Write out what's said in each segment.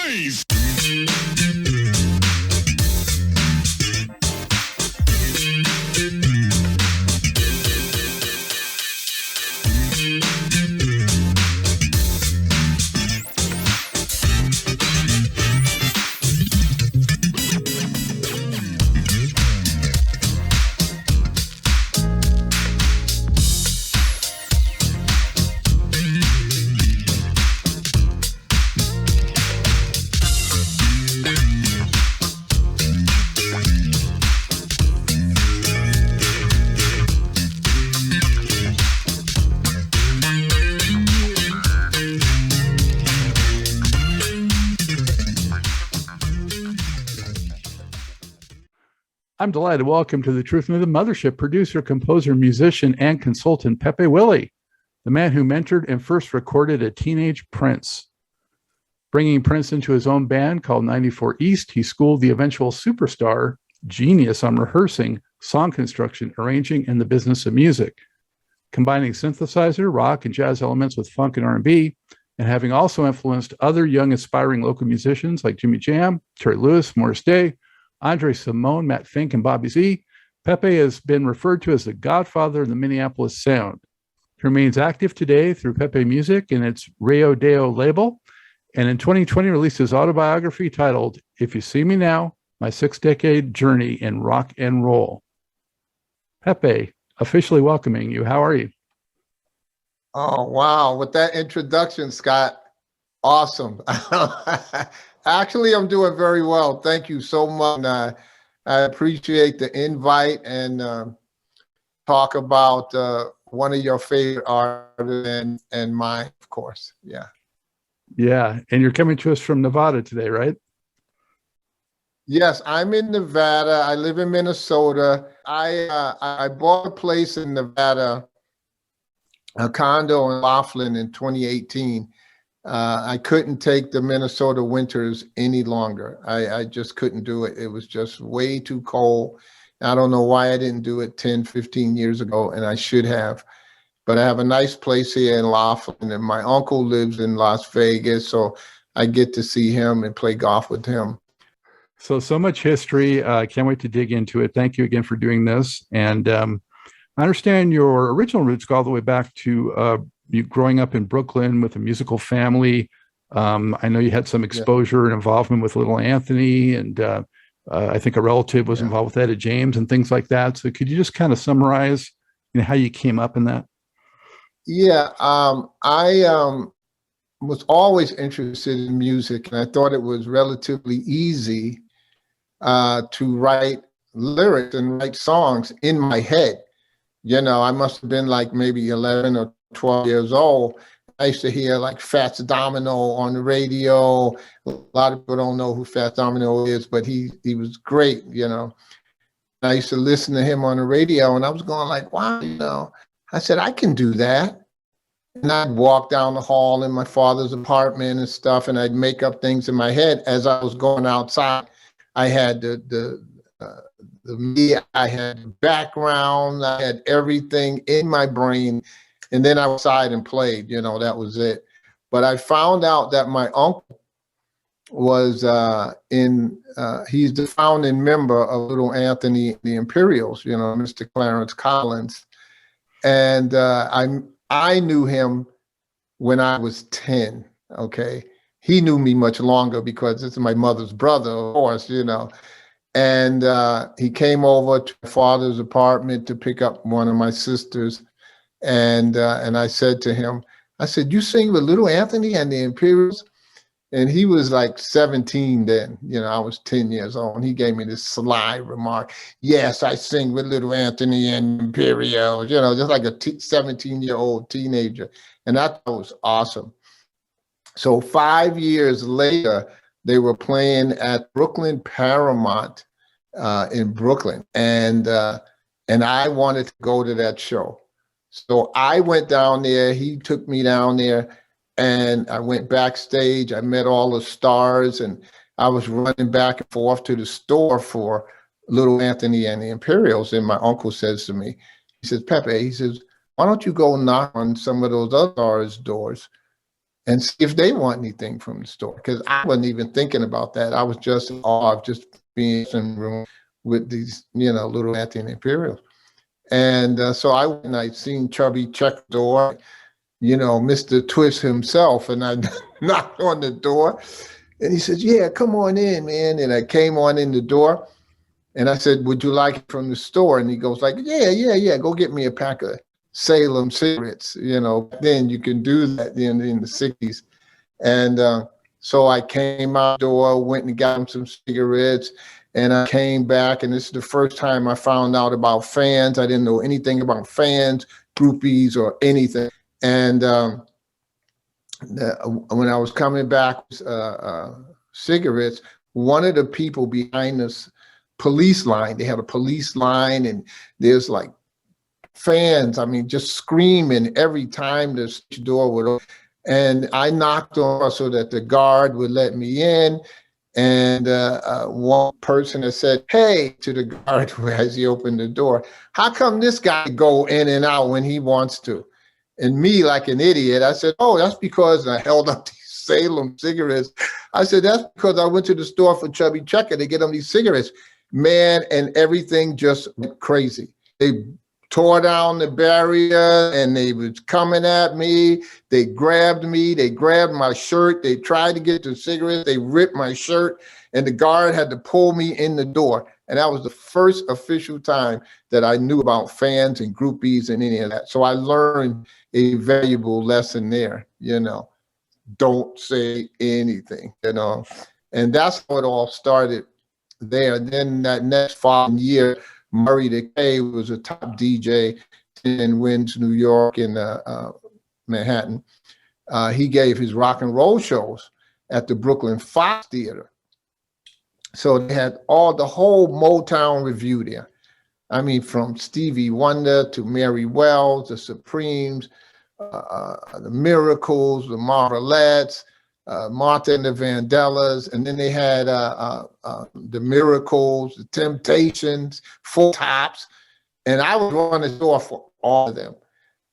noise. I'm delighted to welcome to the Truth and the Mothership producer, composer, musician, and consultant Pepe Willie, the man who mentored and first recorded a teenage Prince. Bringing Prince into his own band called 94 East, he schooled the eventual superstar genius on rehearsing, song construction, arranging, and the business of music, combining synthesizer, rock, and jazz elements with funk and R&B, and having also influenced other young, aspiring local musicians like Jimmy Jam, Terry Lewis, Morris Day, Andre Cymone, Matt Fink, and Bobby Z. Pepe has been referred to as the Godfather of the Minneapolis Sound. He remains active today through Pepe Music and its Reo Deo label, and in 2020 released his autobiography titled If You See Me Now, My 6-Decade Journey in Rock and Roll. Pepe, officially welcoming you. How are you? Oh, wow. With that introduction, Scott, awesome. Actually, I'm doing very well. Thank you so much. I appreciate the invite and talk about one of your favorite artists and mine, of course. Yeah. Yeah. And you're coming to us from Nevada today, right? Yes, I'm in Nevada. I live in Minnesota. I bought a place in Nevada, a condo in Laughlin in 2018. I couldn't take the Minnesota winters any longer. I just couldn't do it. It was just way too cold. I don't know why I didn't do it 10, 15 years ago, and I should have. But I have a nice place here in Laughlin, and my uncle lives in Las Vegas, so I get to see him and play golf with him. So much history. I can't wait to dig into it. Thank you again for doing this. And I understand your original roots go all the way back to you growing up in Brooklyn with a musical family. I know you had some exposure and involvement with Little Anthony, and I think a relative was involved with Etta James and things like that. So could you just kind of summarize, how you came up in that? Yeah, I was always interested in music, and I thought it was relatively easy to write lyrics and write songs in my head. I must have been like maybe 11 or 12 years old. I used to hear like Fats Domino on the radio. A lot of people don't know who Fats Domino is, but he was great, I used to listen to him on the radio, and I was going like, wow, I said, I can do that. And I'd walk down the hall in my father's apartment and stuff, and I'd make up things in my head as I was going outside. I had I had background, I had everything in my brain, and then I went outside and played, that was it. But I found out that my uncle was he's the founding member of Little Anthony, the Imperials, Mr. Clarence Collins. And I knew him when I was 10, okay? He knew me much longer because this is my mother's brother, of course, And he came over to my father's apartment to pick up one of my sisters. And I said to him, I said, you sing with Little Anthony and the Imperials? And he was like 17 then, I was 10 years old. And he gave me this sly remark. Yes, I sing with Little Anthony and Imperials, just like a 17-year-old teenager. And I thought it was awesome. So 5 years later, they were playing at Brooklyn Paramount in Brooklyn. And I wanted to go to that show. So I went down there, he took me down there, and I went backstage. I met all the stars, and I was running back and forth to the store for Little Anthony and the Imperials. And my uncle says to me, he says, Pepe, he says, why don't you go knock on some of those other stars' doors and see if they want anything from the store. Because I wasn't even thinking about that. I was just in awe of just being in the room with these, little Anthony Imperials. And so I went and I seen Chubby check the door, Mr. Twist himself. And I knocked on the door and he said, yeah, come on in, man. And I came on in the door and I said, would you like it from the store? And he goes like, yeah. Go get me a pack of Salem cigarettes. Then you can do that in the 60s. And so I came out the door, went and got him some cigarettes. And I came back, and this is the first time I found out about fans. I didn't know anything about fans, groupies, or anything. And when I was coming back with cigarettes, one of the people behind this police line, they had a police line, and there's like fans, just screaming every time the door would open. And I knocked on so that the guard would let me in. And one person had said, hey, to the guard as he opened the door, how come this guy go in and out when he wants to? And me, like an idiot, I said, oh, that's because, and I held up these Salem cigarettes. I said, that's because I went to the store for Chubby Checker to get him these cigarettes. Man, and everything just went crazy. They tore down the barrier and they was coming at me. They grabbed me. They grabbed my shirt. They tried to get the cigarettes. They ripped my shirt and the guard had to pull me in the door. And that was the first official time that I knew about fans and groupies and any of that. So I learned a valuable lesson there, don't say anything, and that's how it all started there. And then that next following year, Murray Decay was a top DJ in Winds, New York, in Manhattan. He gave his rock and roll shows at the Brooklyn Fox Theater. So they had the whole Motown review there. From Stevie Wonder to Mary Wells, the Supremes, the Miracles, the Marvelettes, Martha and the Vandellas, and then they had the Miracles, the Temptations, Full Tops, and I was on the door for all of them.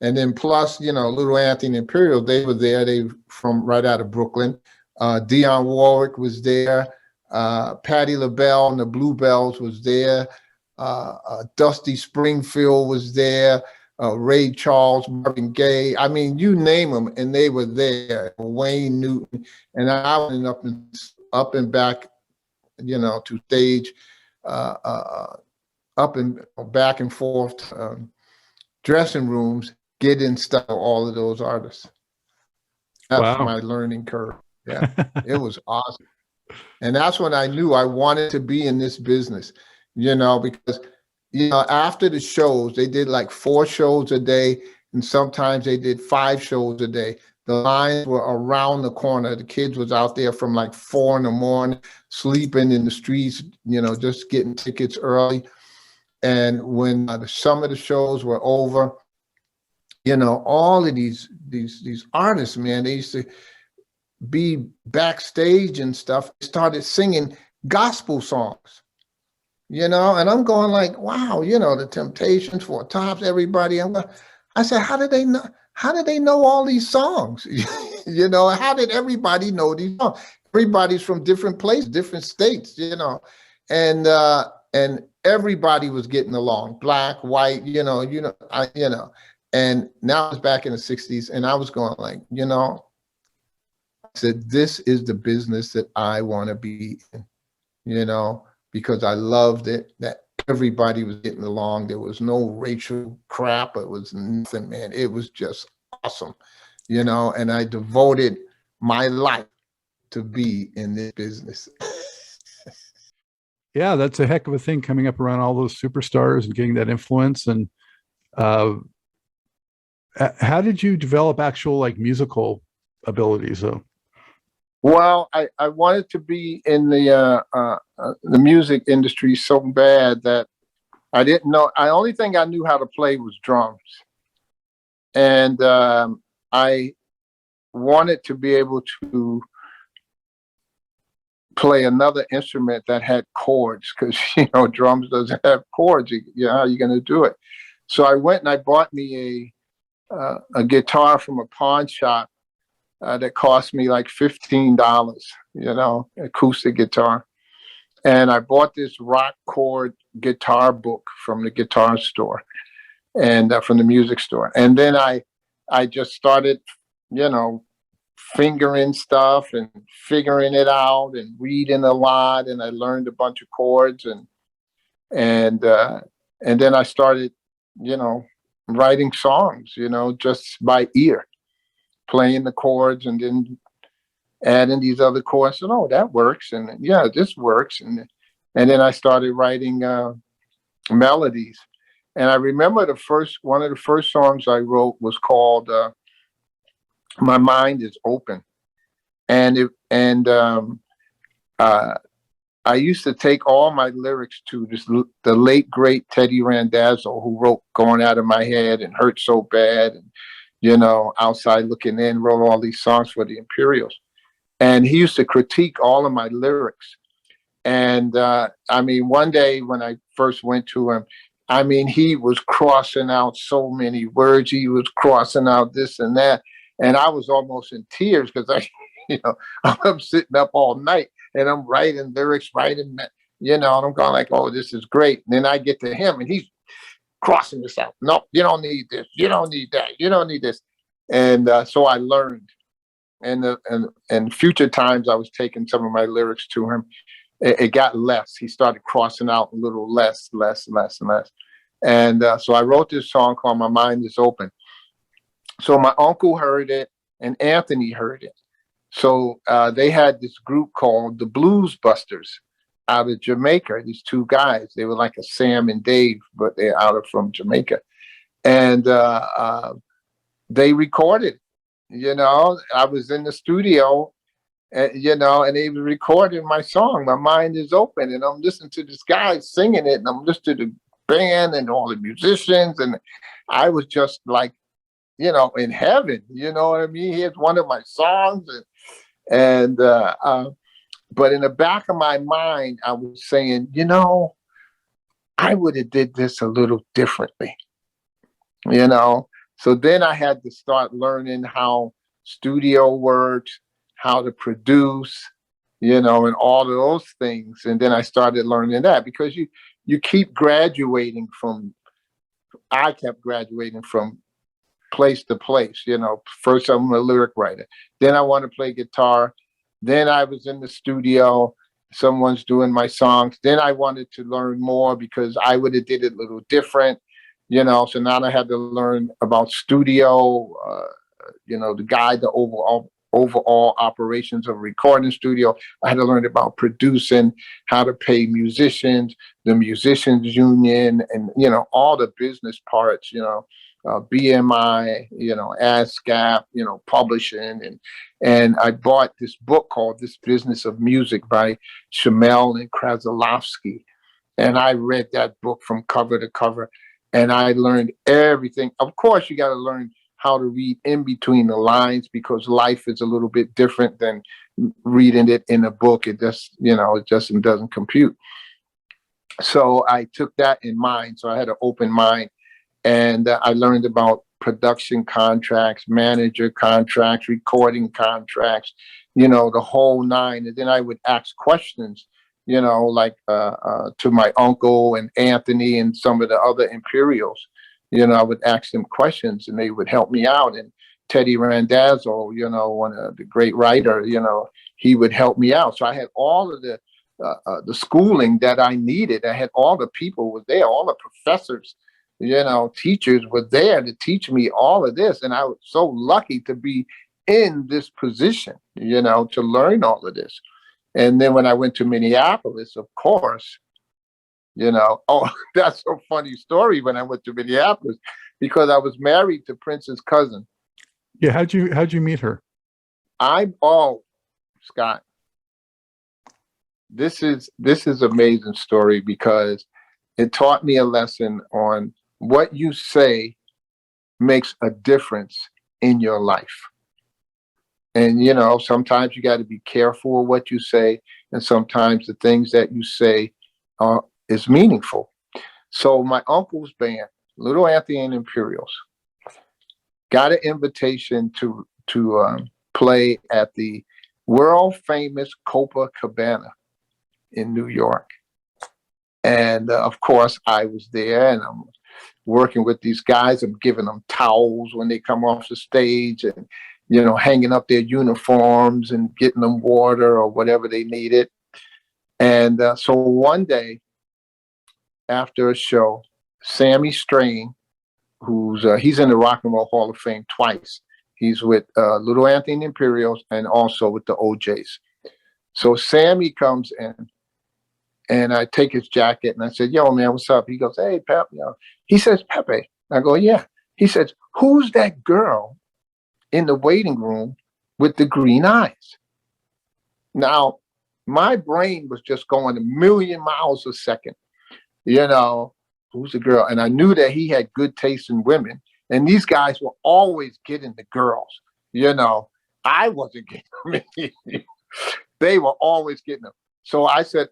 And then plus, Little Anthony Imperial, they were there. They from right out of Brooklyn. Dionne Warwick was there. Patti LaBelle and the Bluebells was there. Dusty Springfield was there. Ray Charles, Marvin Gaye. You name them, and they were there. Wayne Newton, and I went up and back, to stage, up and back and forth, dressing rooms, getting stuff. All of those artists. That's my learning curve. Yeah, it was awesome, and that's when I knew I wanted to be in this business. Because. After the shows, they did like 4 shows a day, and sometimes they did 5 shows a day. The lines were around the corner. The kids was out there from like 4 in the morning, sleeping in the streets, just getting tickets early. And when some of the shows were over, all of these artists, man, they used to be backstage and stuff, started singing gospel songs. And I'm going like, wow, the Temptations, Four Tops, everybody. I said, how did they know all these songs? How did everybody know these songs? Everybody's from different places, different states, and everybody was getting along, black, white, and now it's back in the 60s, and I was going like, I said, this is the business that I want to be in, because I loved it, that everybody was getting along. There was no racial crap. It was nothing, man. It was just awesome, and I devoted my life to be in this business. Yeah, that's a heck of a thing, coming up around all those superstars and getting that influence. And how did you develop actual musical abilities though? Well, I wanted to be in the music industry so bad that I didn't know. The only thing I knew how to play was drums, and I wanted to be able to play another instrument that had chords, because drums doesn't have chords. How are you going to do it? So I went and I bought me a guitar from a pawn shop. that cost me like $15, acoustic guitar. And I bought this rock chord guitar book from the guitar store and from the music store. And then I just started, fingering stuff and figuring it out and reading a lot. And I learned a bunch of chords and then I started, writing songs, just by ear, playing the chords and then adding these other chords. And oh, that works. And yeah, this works. And then I started writing melodies. And I remember one of the first songs I wrote was called "My Mind Is Open," and I used to take all my lyrics to the late great Teddy Randazzo, who wrote "Going Out of My Head" and "Hurt So Bad" and "Outside Looking In," wrote all these songs for the Imperials, and he used to critique all of my lyrics. And one day when I first went to him, he was crossing out so many words. He was crossing out this and that. And I was almost in tears because I'm sitting up all night and I'm writing lyrics, and I'm going like, oh, this is great. And then I get to him and he's crossing this out. No, you don't need this. You don't need that. You don't need this. And so I learned. And future times I was taking some of my lyrics to him. It got less. He started crossing out a little less. And so I wrote this song called "My Mind Is Open." So my uncle heard it and Anthony heard it. So they had this group called the Blues Busters out of Jamaica. These two guys, they were like a Sam and Dave, but they're from Jamaica. And they recorded, I was in the studio. And they were recording my song, "My Mind Is Open," and I'm listening to this guy singing it, and I'm listening to the band and all the musicians, and I was just like, in heaven. You know what I mean? Here's one of my songs, and but in the back of my mind, I was saying, I would have did this a little differently. So then I had to start learning how studio works, how to produce, and all of those things. And then I started learning that because you keep graduating I kept graduating from place to place. First I'm a lyric writer. Then I want to play guitar. Then I was in the studio. Someone's doing my songs. Then I wanted to learn more because I would have did it a little different. So now I had to learn about studio, the overall operations of a recording studio. I had to learn about producing, how to pay musicians, the musicians union, and all the business parts, BMI, ASCAP, publishing, and I bought this book called "This Business of Music" by Cymone and Krasilovsky, and I read that book from cover to cover, and I learned everything. Of course, you got to learn how to read in between the lines because life is a little bit different than reading it in a book. It just, it just doesn't compute. So I took that in mind. So I had an open mind, and I learned about production contracts, manager contracts, recording contracts, the whole nine. And then I would ask questions, like to my uncle and Anthony and some of the other Imperials. I would ask them questions and they would help me out. And Teddy Randazzo, one of the great writer, he would help me out. So I had all of the schooling that I needed. I had all the people were there, all the professors, teachers were there to teach me all of this. And I was so lucky to be in this position, to learn all of this. And then when I went to Minneapolis, of course, that's a funny story when I went to Minneapolis because I was married to Prince's cousin. Yeah. How'd you meet her? Scott, this is amazing story because it taught me a lesson on what you say makes a difference in your life. And, sometimes you got to be careful of what you say. And sometimes the things that you say is meaningful. So my uncle's band, Little Anthony and Imperials, got an invitation to play at the world famous Copacabana in New York. And of course, I was there, and I'm working with these guys. I'm giving them towels when they come off the stage, and hanging up their uniforms and getting them water or whatever they needed. And so one day after a show, Sammy Strain, he's in the Rock and Roll Hall of Fame twice. He's with Little Anthony and the Imperials and also with the OJs. So Sammy comes in, and I take his jacket and I said, "Yo, man, what's up?" He goes, "Hey, Pep." He says, "Pepe." I go, "Yeah." He says, "Who's that girl in the waiting room with the green eyes?" Now, my brain was just going a million miles a second. Who's the girl? And I knew that he had good taste in women. And these guys were always getting the girls. I wasn't getting them. They were always getting them. So I said,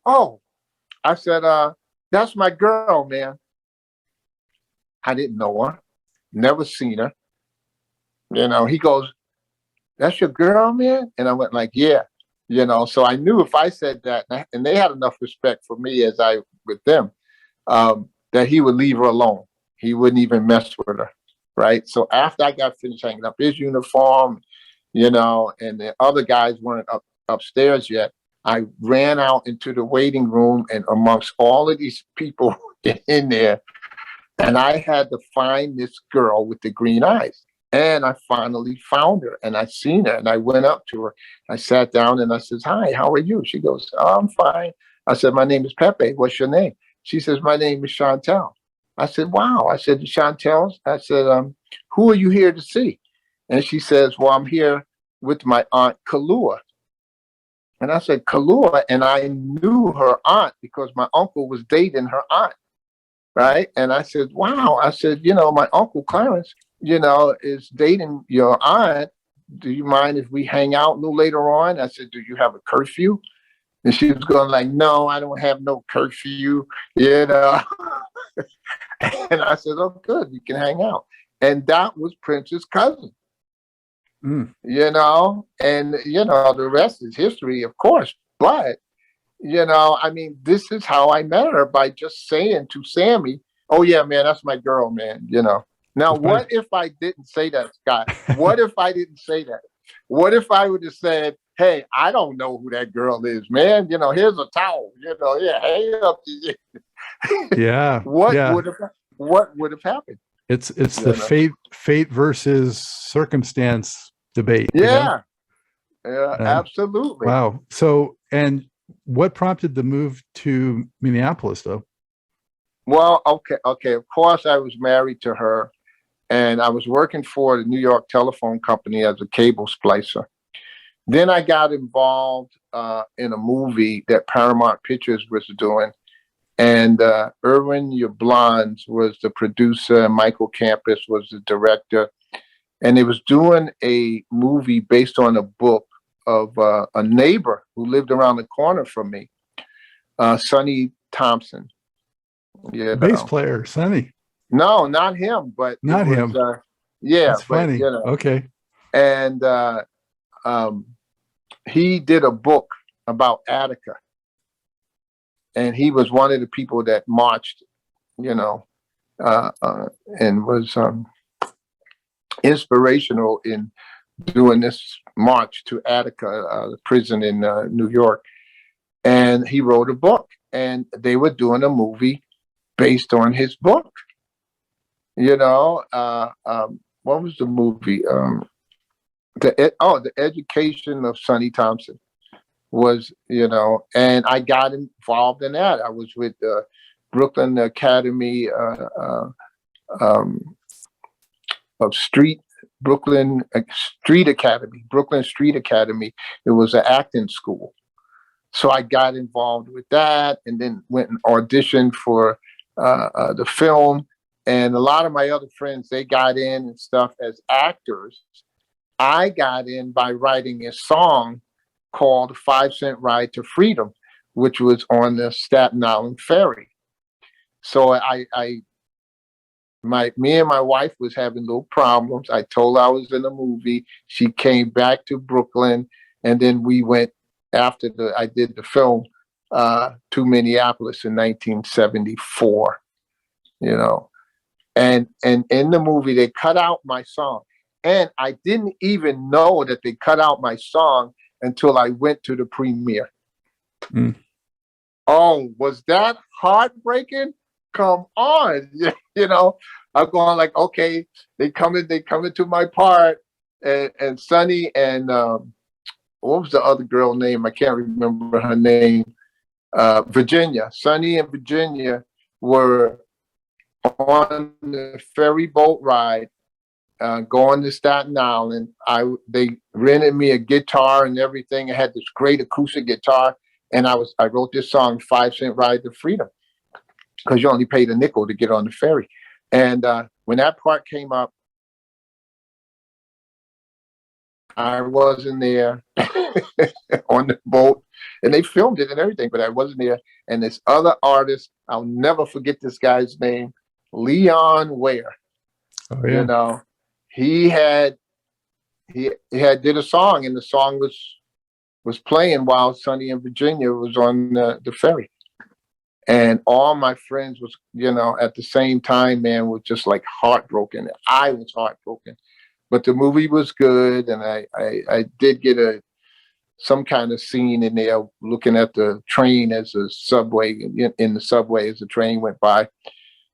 "That's my girl, man." I didn't know her, never seen her. He goes, "That's your girl, man?" And I went like, "Yeah." So I knew if I said that, and they had enough respect for me as I with them, that he would leave her alone. He wouldn't even mess with her, right? So after I got finished hanging up his uniform, and the other guys weren't upstairs yet, I ran out into the waiting room, and amongst all of these people in there, and I had to find this girl with the green eyes. And I finally found her, and I seen her, and I went up to her. I sat down and I says, "Hi, how are you?" She goes, "Oh, I'm fine." I said, "My name is Pepe. What's your name?" She says, "My name is Chantel." I said, "Wow." I said, "Chantel," I said, "Who are you here to see?" And she says, "Well, I'm here with my aunt Kalua." And I said, "Kalua?" And I knew her aunt because my uncle was dating her aunt, right? And I said, "Wow." I said, "My Uncle Clarence, is dating your aunt. Do you mind if we hang out a little later on?" I said, "Do you have a curfew?" And she was going like, "No, I don't have no curfew, you know." And I said, "Oh, good, we can hang out." And that was Prince's cousin, and, the rest is history, of course. But, this is how I met her, by just saying to Sammy, "Oh, yeah, man, that's my girl, man," Now, what if I didn't say that, Scott? What if I didn't say that? What if I would have said, "Hey, I don't know who that girl is, man. Here's a towel. Yeah, hang up." Yeah. What would have happened? It's the fate versus circumstance debate. Yeah. Absolutely. Wow. So, and what prompted the move to Minneapolis, though? Well, okay. Of course, I was married to her, and I was working for the New York Telephone Company as a cable splicer. Then I got involved in a movie that Paramount Pictures was doing, and Irwin Yablans was the producer, and Michael Campus was the director, and they was doing a movie based on a book of a neighbor who lived around the corner from me, Sonny Thompson. Bass player, Sonny. No, not him, but not him. Yeah, that's funny. Okay. And he did a book about Attica, and he was one of the people that marched, and was inspirational in doing this march to Attica, the prison in New York. And he wrote a book, and they were doing a movie based on his book. What was the movie? The Education of Sonny Thompson was, and I got involved in that. I was with Brooklyn Academy of Brooklyn Street Academy. It was an acting school. So I got involved with that, and then went and auditioned for the film. And a lot of my other friends, they got in and stuff as actors. I got in by writing a song called 5 Cent Ride to Freedom, which was on the Staten Island Ferry. So I me and my wife was having little problems. I told her I was in a movie. She came back to Brooklyn, and then we went after I did the film to Minneapolis in 1974. You know, and in the movie they cut out my song, and I didn't even know that they cut out my song until I went to the premiere. Mm. Oh, was that heartbreaking? Come on. You know, I'm going like, okay, they come into my part, and Sonny and what was the other girl name? I can't remember her name. Virginia. Sonny and Virginia were on the ferry boat ride going to Staten Island. They rented me a guitar and everything. I had this great acoustic guitar, and I wrote this song, 5 Cent Ride to Freedom, because you only paid a nickel to get on the ferry. And when that part came up, I wasn't there on the boat, and they filmed it and everything, but I wasn't there. And this other artist, I'll never forget this guy's name, Leon Ware. Oh, yeah. You know, he had did a song, and the song was playing while Sonny and Virginia was on the ferry. And all my friends was, you know, at the same time, man, was just like heartbroken. I was heartbroken, but the movie was good, and I did get some kind of scene in there, looking at the train as the subway in the subway as the train went by.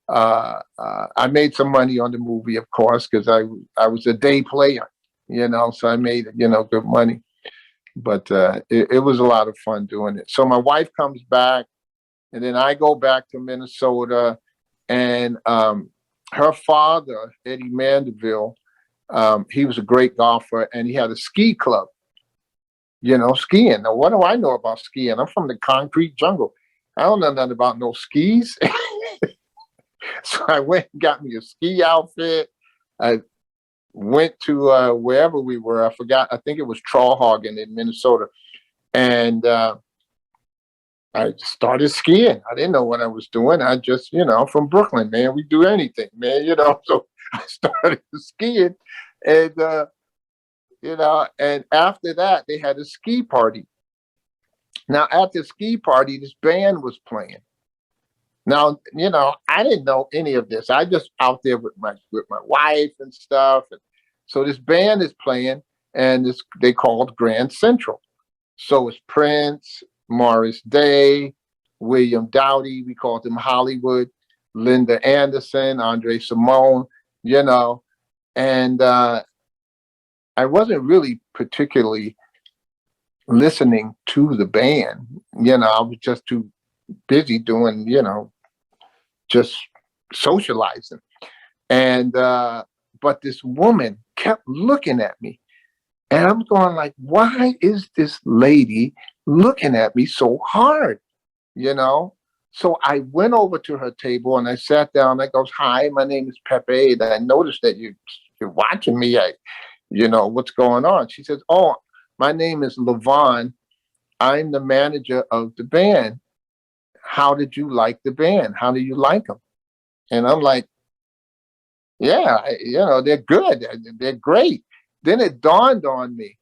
I made some money on the movie, of course, because I was a day player, you know, so I made, you know, good money. But it was a lot of fun doing it. So my wife comes back, and then I go back to Minnesota, and her father, Eddie Mandeville, he was a great golfer, and he had a ski club, you know, skiing. Now, what do I know about skiing? I'm from the concrete jungle. I don't know nothing about no skis. So I went and got me a ski outfit. I went to wherever we were. I forgot. I think it was Trollhagen in Minnesota. And I started skiing. I didn't know what I was doing. I just, you know, from Brooklyn, man, we do anything, man, you know. So I started skiing, and, you know, and after that, they had a ski party. Now, at the ski party, this band was playing. Now, you know, I didn't know any of this. I just out there with my wife and stuff. And so this band is playing, and they called Grand Central. So it's Prince, Morris Day, William Dowdy, we called him Hollywood, Linda Anderson, Andre Cymone, you know, and I wasn't really particularly listening to the band. You know, I was just too busy doing, you know, just socializing. And but this woman kept looking at me, and I'm going like, why is this lady looking at me so hard? You know? So I went over to her table and I sat down. I goes, hi, my name is Pepe, and I noticed that you're watching me. You know, what's going on? She says, oh, my name is LaVon. I'm the manager of the band. How did you like the band? How do you like them? And I'm like, yeah, you know, they're good. They're great. Then it dawned on me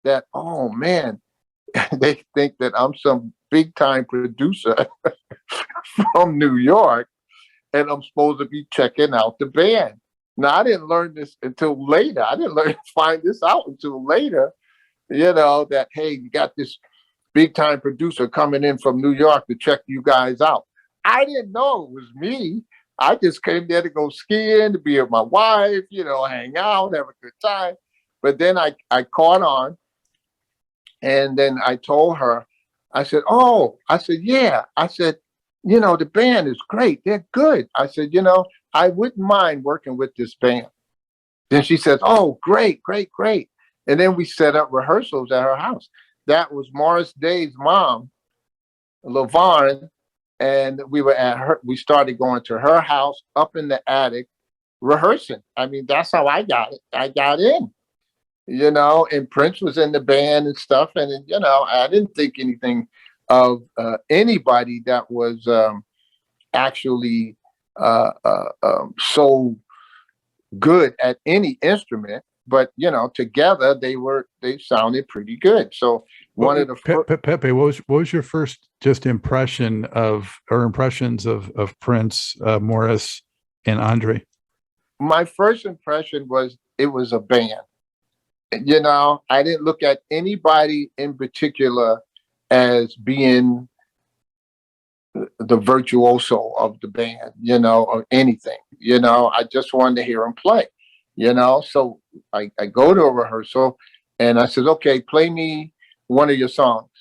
that, oh man, they think that I'm some big time producer from New York, and I'm supposed to be checking out the band. Now, I didn't learn this until later. I didn't find this out until later, you know, that, hey, you got this big time producer coming in from New York to check you guys out. I didn't know it was me. I just came there to go skiing, to be with my wife, you know, hang out, have a good time. But then I caught on, and then I told her, I said, yeah. I said, you know, the band is great. They're good. I said, you know, I wouldn't mind working with this band. Then she says, oh, great, great, great. And then we set up rehearsals at her house. That was Morris Day's mom, LaVon, and we started going to her house up in the attic, rehearsing. I mean, that's how I got it. I got in, you know, and Prince was in the band and stuff. And, you know, I didn't think anything of anybody that was actually so good at any instrument, but you know, together they sounded pretty good. So one of the Pepe, what was your first just impressions of Prince, Morris, and Andre? My first impression was it was a band. You know, I didn't look at anybody in particular as being the virtuoso of the band, you know, or anything. You know, I just wanted to hear him play, you know. So I go to a rehearsal and I said, okay, play me one of your songs,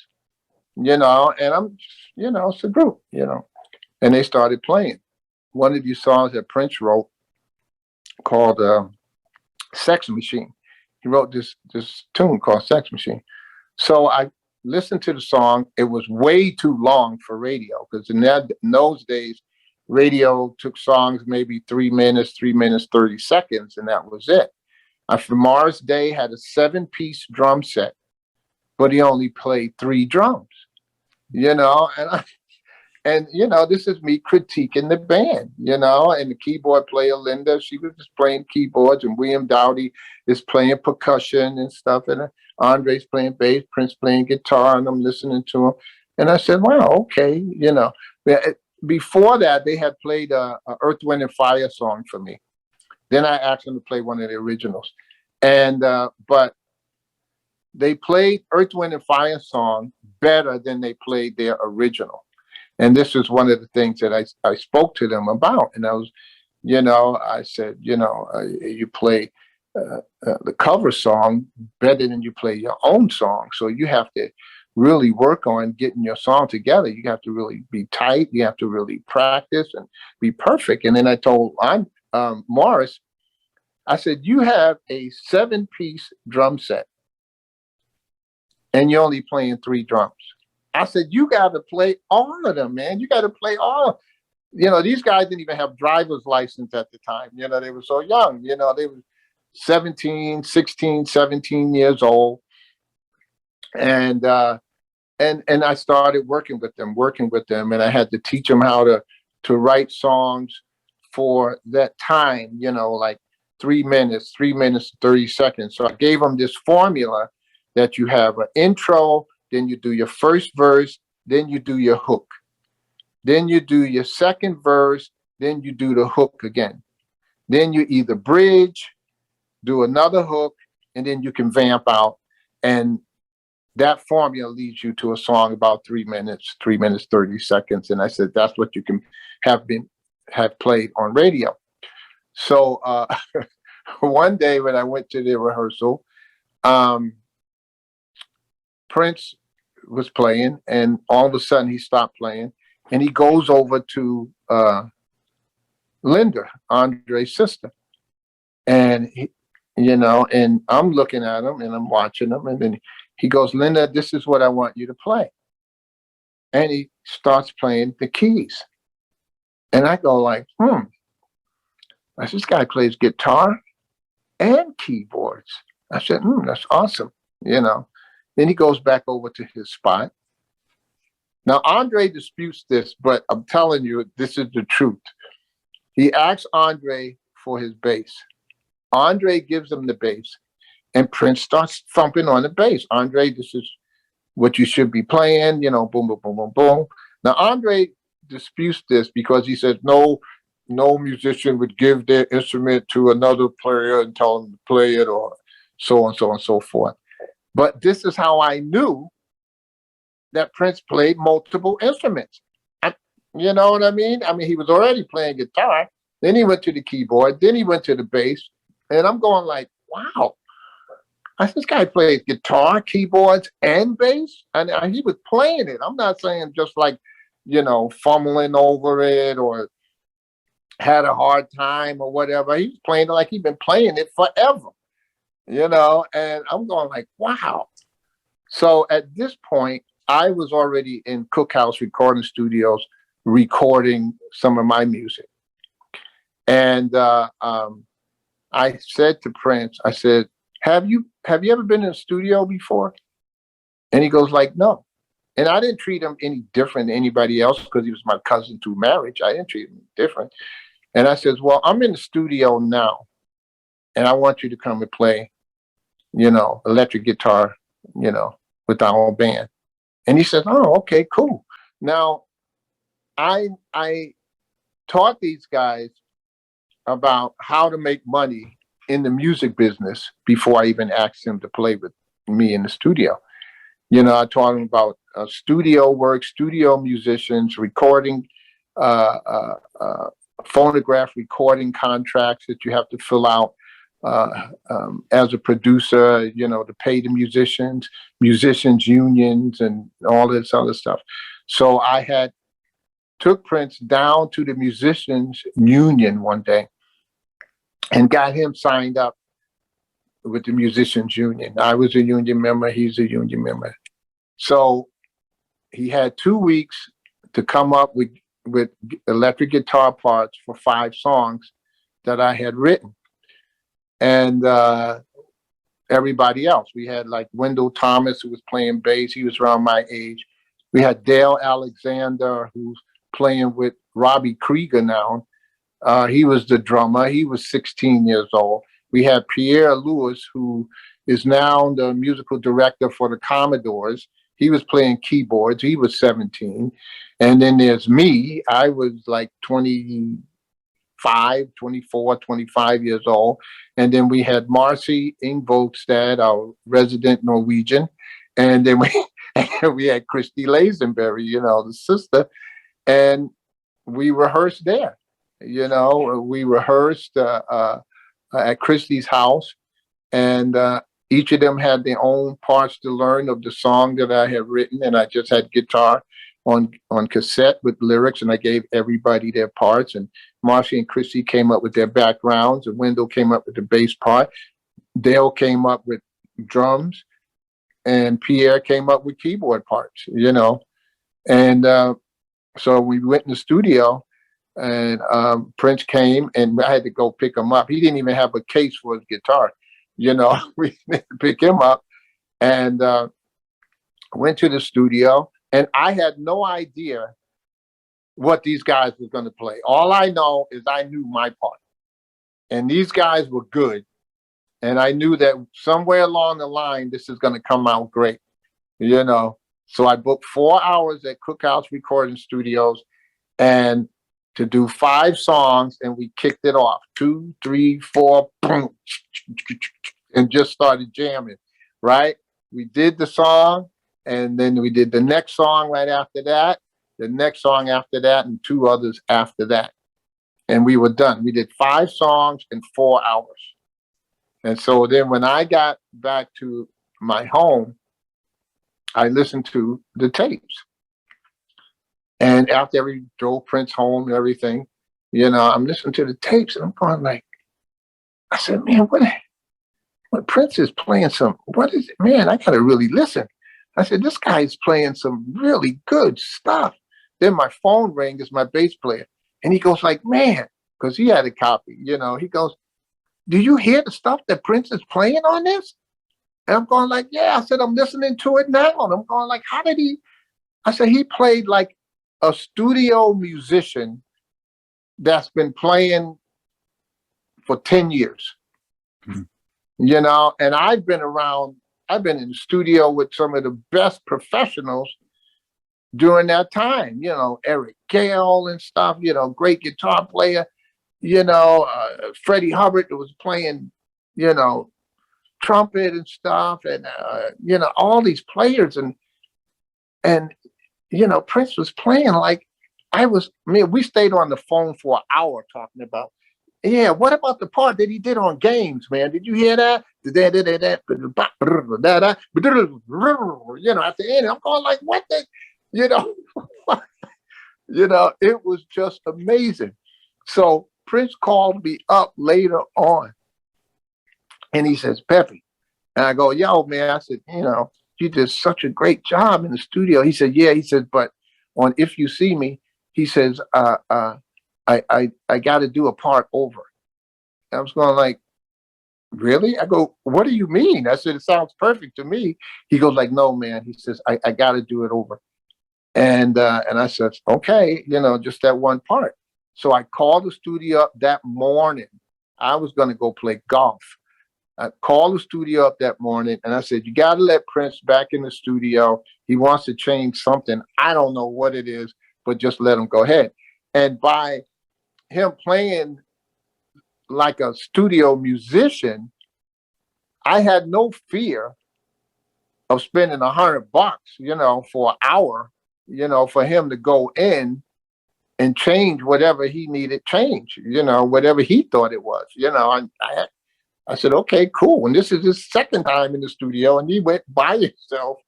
you know, and I'm, you know, it's a group, you know. And they started playing one of these songs that Prince wrote called Sex Machine. He wrote this tune called Sex Machine. So I listened to the song. It was way too long for radio because in those days, radio took songs maybe 3 minutes, 30 seconds, and that was it. For Mars Day had a 7-piece drum set, but he only played 3 drums, you know, and you know, this is me critiquing the band, you know, and the keyboard player, Linda, she was just playing keyboards, and William Dowdy is playing percussion and stuff, and Andre's playing bass, Prince playing guitar, and I'm listening to him. And I said, wow, okay, you know. Before that, they had played a Earth, Wind, and Fire song for me. Then I asked them to play one of the originals. And, but they played Earth, Wind, and Fire song better than they played their original. And this is one of the things that I spoke to them about. And I was, you know, I said, you know, you play the cover song better than you play your own song. So you have to really work on getting your song together. You have to really be tight. You have to really practice and be perfect. And then I told Morris, I said, you have a 7-piece drum set and you're only playing 3 drums. I said, you got to play all of them, man. You got to play all. You know, these guys didn't even have driver's license at the time. You know, they were so young. You know, they were 17, 16, 17 years old. And I started working with them. And I had to teach them how to write songs for that time, you know, like 3 minutes, 30 seconds. So I gave them this formula that you have an intro, then you do your first verse, then you do your hook. Then you do your second verse, then you do the hook again. Then you either bridge, do another hook, and then you can vamp out. And that formula leads you to a song about 3 minutes, 30 seconds. And I said, that's what you can have played on radio. So one day when I went to the rehearsal, Prince was playing, and all of a sudden he stopped playing, and he goes over to Linda, Andre's sister, and he, you know, and I'm looking at him and I'm watching him, and then he goes, Linda, this is what I want you to play, and he starts playing the keys, and I go like, this guy plays guitar and keyboards. I said, that's awesome, you know. Then he goes back over to his spot. Now, Andre disputes this, but I'm telling you, this is the truth. He asks Andre for his bass. Andre gives him the bass, and Prince starts thumping on the bass. Andre, this is what you should be playing, you know, boom, boom, boom, boom, boom. Now, Andre disputes this because he says no musician would give their instrument to another player and tell them to play it, or so on, so on, so forth. But this is how I knew that Prince played multiple instruments. You know what I mean? I mean, he was already playing guitar. Then he went to the keyboard. Then he went to the bass. And I'm going like, wow. This guy plays guitar, keyboards, and bass. And he was playing it. I'm not saying just like, you know, fumbling over it or had a hard time or whatever. He was playing it like he'd been playing it forever. You know, and I'm going like, wow. So at this point, I was already in Cookhouse recording studios recording some of my music. And I said to Prince, I said, have you ever been in a studio before? And he goes like, no. And I didn't treat him any different than anybody else because he was my cousin through marriage. I didn't treat him different. And I says, well, I'm in the studio now, and I want you to come and play, electric guitar, with our own band. And he said, oh, okay, cool. Now, I taught these guys about how to make money in the music business before I even asked them to play with me in the studio. I taught them about studio work, studio musicians, recording, phonograph recording contracts that you have to fill out as a producer, to pay the musicians unions, and all this other stuff. So I had took Prince down to the musicians union one day and got him signed up with the musicians union. I was a union member. He's a union member. So he had 2 weeks to come up with electric guitar parts for 5 songs that I had written. And everybody else, we had like Wendell Thomas, who was playing bass. He was around my age. We had Dale Alexander, who's playing with Robbie Krieger now. He was the drummer. He was 16 years old. We had Pierre Lewis, who is now the musical director for the Commodores. He was playing keyboards. He was 17. And then there's me. I was like 25 years old. And then we had Marcy Ingvolstad, our resident Norwegian. And then we had Christy Lazenberry, the sister. And we rehearsed there. We rehearsed at Christy's house. And each of them had their own parts to learn of the song that I had written. And I just had guitar on cassette with lyrics, and I gave everybody their parts. And Marcy and Christy came up with their backgrounds, and Wendell came up with the bass part. Dale came up with drums, and Pierre came up with keyboard parts, And so we went in the studio, and Prince came, and I had to go pick him up. He didn't even have a case for his guitar. We had to pick him up, and went to the studio. And I had no idea what these guys were going to play. All I know is I knew my part. And these guys were good. And I knew that somewhere along the line, this is going to come out great. So I booked 4 hours at Cookhouse Recording Studios and to do 5 songs, and we kicked it off. 2, 3, 4, boom, and just started jamming, right? We did the song, and then we did the next song right after that, the next song after that, and 2 others after that. And we were done. We did 5 songs in 4 hours. And so then when I got back to my home, I listened to the tapes. And after we drove Prince home and everything, I'm listening to the tapes, and I'm going like, I said, man, what Prince is playing what is it? Man, I got to really listen. I said, this guy's playing some really good stuff. Then my phone rang. It's my bass player. And he goes like, man, because he had a copy, he goes, do you hear the stuff that Prince is playing on this? And I'm going like, yeah. I said, I'm listening to it now. And I'm going like, how did he? I said, he played like a studio musician that's been playing for 10 years. Mm-hmm. And I've been in the studio with some of the best professionals during that time, Eric Gale and stuff, great guitar player, Freddie Hubbard was playing, trumpet and stuff, and, all these players. And Prince was playing like we stayed on the phone for an hour talking about, yeah, what about the part that he did on Games, man? Did you hear that? At the end, I'm going like, what the, it was just amazing. So Prince called me up later on, and he says, Pepe. And I go, yo, man, I said, you did such a great job in the studio. He said, yeah. He said, but on If You See Me, he says, I got to do a part over. And I was going like, really? I go, what do you mean? I said, it sounds perfect to me. He goes like, no, man. He says, I got to do it over. And I said, okay, just that one part. So I called the studio up that morning. I was going to go play golf. I called the studio up that morning and I said, you got to let Prince back in the studio. He wants to change something. I don't know what it is, but just let him go ahead. And by him playing like a studio musician, I had no fear of spending $100, for an hour, for him to go in and change whatever he needed change, whatever he thought it was, I said, okay, cool. And this is his second time in the studio, and he went by himself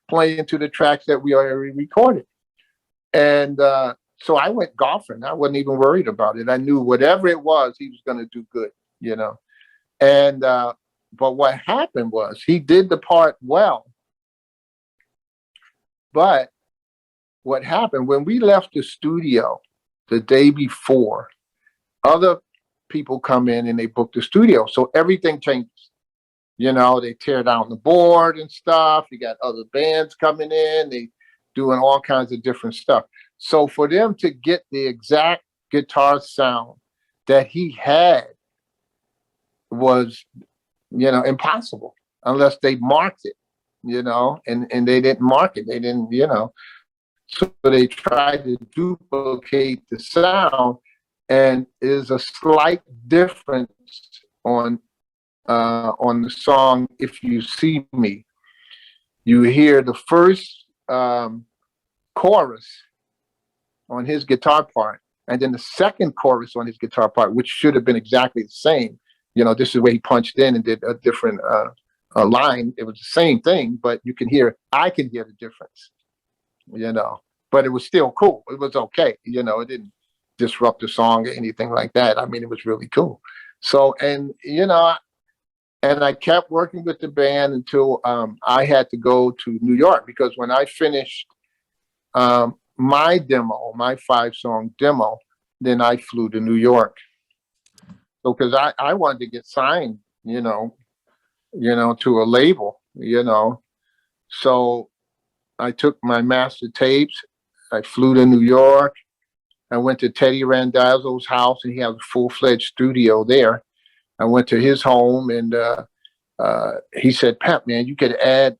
playing to the tracks that we already recorded. And so I went golfing. I wasn't even worried about it. I knew whatever it was, he was going to do good, And but what happened was he did the part well. But what happened when we left the studio the day before, other people come in and they book the studio. So everything changes. They tear down the board and stuff. You got other bands coming in. They doing all kinds of different stuff. So for them to get the exact guitar sound that he had was, impossible unless they marked it, and they didn't mark it. They didn't, So they tried to duplicate the sound, and there's a slight difference on the song "If You See Me." You hear the first chorus on his guitar part, and then the second chorus on his guitar part, which should have been exactly the same. This is where he punched in and did a different line. It was the same thing, but I can hear the difference. But it was still cool. It was okay. It didn't disrupt the song or anything like that. I mean, it was really cool. So, and I kept working with the band until I had to go to New York, because when I finished my demo, my 5-song demo, then I flew to New York. So, because I wanted to get signed, to a label, So I took my master tapes. I flew to New York. I went to Teddy Randazzo's house, and he has a full-fledged studio there. I went to his home, and he said, Pep, man, you could add,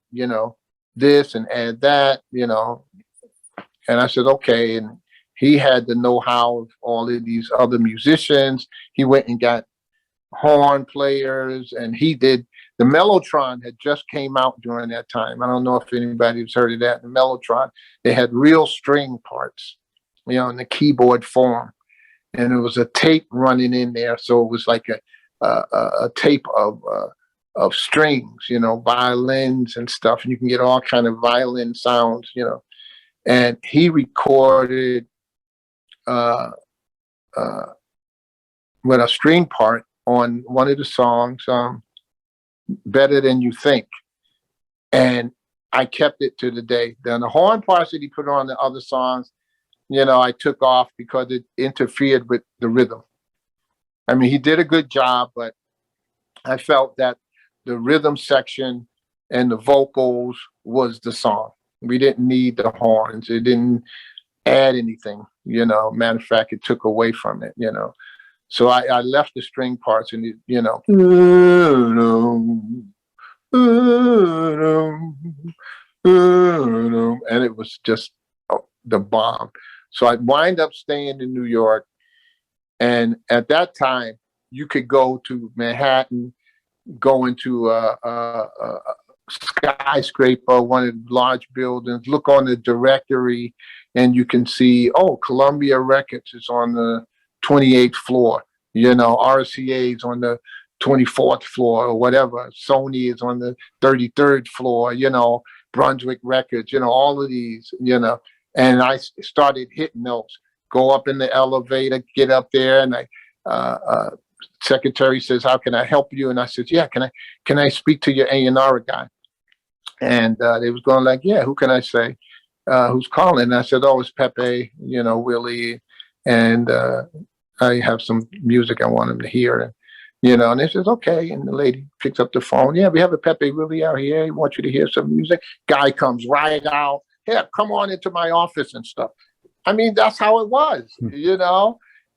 this and add that, And I said, okay. And he had the know-how of all of these other musicians. He went and got horn players, and he did. The Mellotron had just came out during that time. I don't know if anybody's heard of that. The Mellotron, they had real string parts, in the keyboard form, and there was a tape running in there, so it was like a tape of strings, violins and stuff, and you can get all kind of violin sounds, And he recorded with a string part on one of the songs, Better Than You Think. And I kept it to the day. Then the horn parts that he put on the other songs, I took off because it interfered with the rhythm. I mean, he did a good job, but I felt that the rhythm section and the vocals was the song. We didn't need the horns. It didn't add anything, Matter of fact, it took away from it, So I left the string parts, and and it was just the bomb. So I wind up staying in New York, and at that time you could go to Manhattan, go into a skyscraper, one of the large buildings, look on the directory, and you can see, Columbia Records is on the 28th floor, RCA is on the 24th floor or whatever. Sony is on the 33rd floor, Brunswick Records, all of these, and I started hitting those, go up in the elevator, get up there, and secretary says, how can I help you? And I said, yeah, can I speak to your A&R guy? And they was going like, yeah, who can I say? Who's calling? And I said, it's Pepe, Willie, and I have some music I want him to hear. And they says, okay. And the lady picks up the phone. Yeah, we have a Pepe Willie out here. He wants you to hear some music. Guy comes right out. Yeah, come on into my office and stuff. I mean, that's how it was,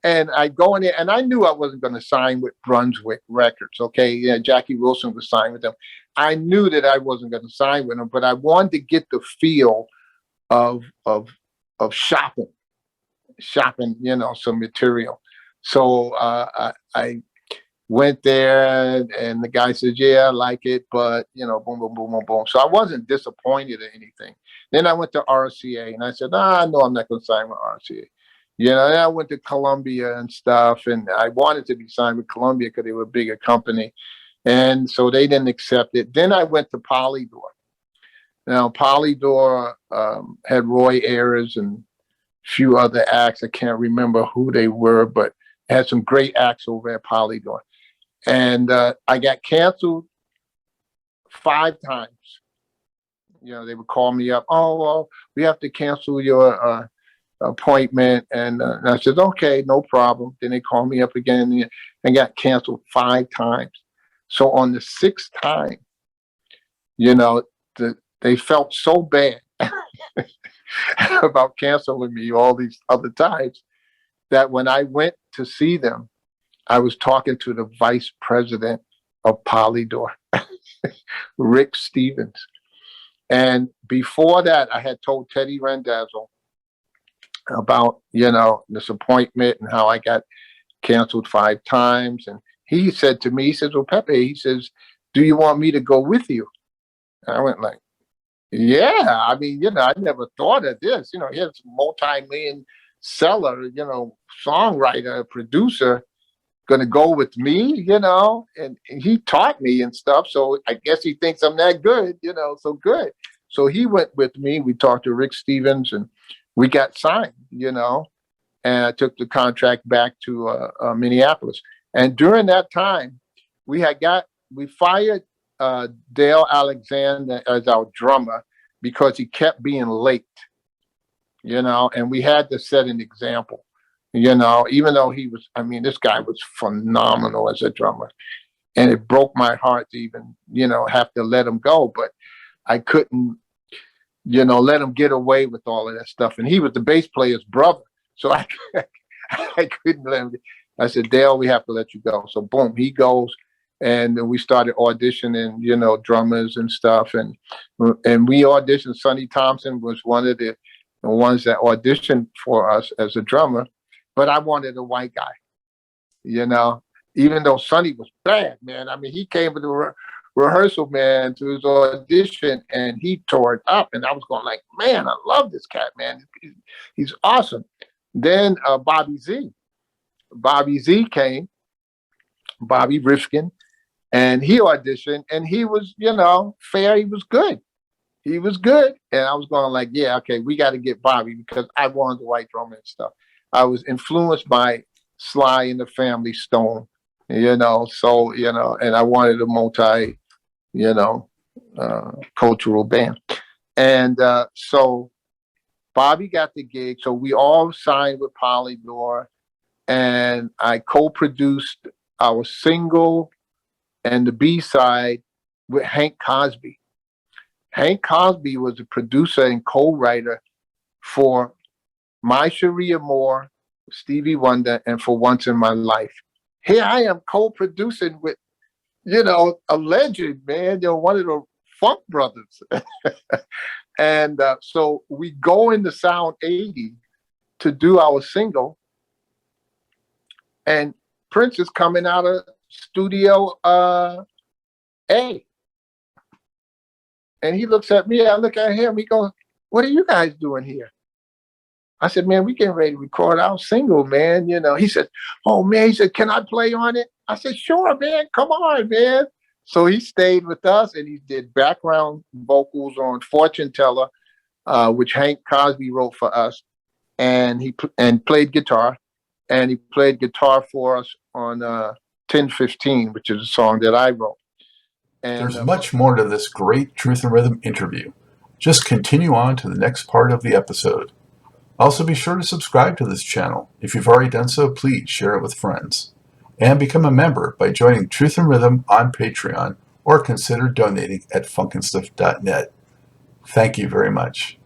And I go in there, and I knew I wasn't going to sign with Brunswick Records. Okay, yeah, Jackie Wilson was signed with them. I knew that I wasn't going to sign with them, but I wanted to get the feel of shopping, some material. So I went there, and the guy says, yeah, I like it, but, boom, boom, boom, boom, boom. So I wasn't disappointed or anything. Then I went to RCA, and I said, no, I'm not going to sign with RCA. Then I went to Columbia and stuff, and I wanted to be signed with Columbia because they were a bigger company. And so they didn't accept it. Then I went to Polydor. Now, Polydor had Roy Ayers and a few other acts. I can't remember who they were, but had some great acts over at Polydor. And I got canceled 5 times. They would call me up. Oh, well, we have to cancel your appointment. And I said, okay, no problem. Then they called me up again and got canceled 5 times. So on the 6th time, they felt so bad about canceling me all these other times that when I went to see them, I was talking to the vice president of Polydor, Rick Stevens. And before that, I had told Teddy Randazzo about, this appointment and how I got canceled 5 times. And he said to me, he says, well, Pepe, he says, do you want me to go with you? And I went like, yeah. I mean, I never thought of this. Here's a multi-million seller, songwriter, producer, going to go with me, and he taught me and stuff. So I guess he thinks I'm that good, so good. So he went with me. We talked to Rick Stevens and we got signed, and I took the contract back to Minneapolis. And during that time, we fired Dale Alexander as our drummer because he kept being late, and we had to set an example. Even though this guy was phenomenal as a drummer, and it broke my heart to even, have to let him go. But I couldn't, let him get away with all of that stuff. And he was the bass player's brother. So I couldn't let him. I said, Dale, we have to let you go. So boom, he goes. And we started auditioning, drummers and stuff. And we auditioned. Sonny Thompson was one of the ones that auditioned for us as a drummer. But I wanted a white guy, even though Sonny was bad, man. I mean, he came to the rehearsal, man, to his audition, and he tore it up. And I was going like, man, I love this cat, man. He's awesome. Then Bobby Z came, Bobby Rifkin, and he auditioned, and he was, fair. He was good. And I was going like, yeah, okay, we got to get Bobby because I wanted the white drummer and stuff. I was influenced by Sly and the Family Stone, and I wanted a multi, cultural band. And so Bobby got the gig. So we all signed with Polydor, and I co-produced our single and the B-side with Hank Cosby. Hank Cosby was a producer and co-writer for My Sharia Moore, Stevie Wonder, and For Once in My Life. Here I am co-producing with, a legend, man, one of the Funk brothers. And so we go into Sound 80 to do our single, and Prince is coming out of Studio A. And he looks at me, I look at him, he goes, what are you guys doing here? I said, man, we getting ready to record our single, man. He said, oh, man, he said, can I play on it? I said, sure, man, come on, man. So he stayed with us, and he did background vocals on Fortune Teller, which Hank Cosby wrote for us. And he played guitar, and he played guitar for us on 1015, which is a song that I wrote. And there's much more to this great Truth and Rhythm interview. Just continue on to the next part of the episode. Also, be sure to subscribe to this channel. If you've already done so, please share it with friends. and become a member by joining Truth and Rhythm on Patreon or consider donating at funkandstuff.net. Thank you very much.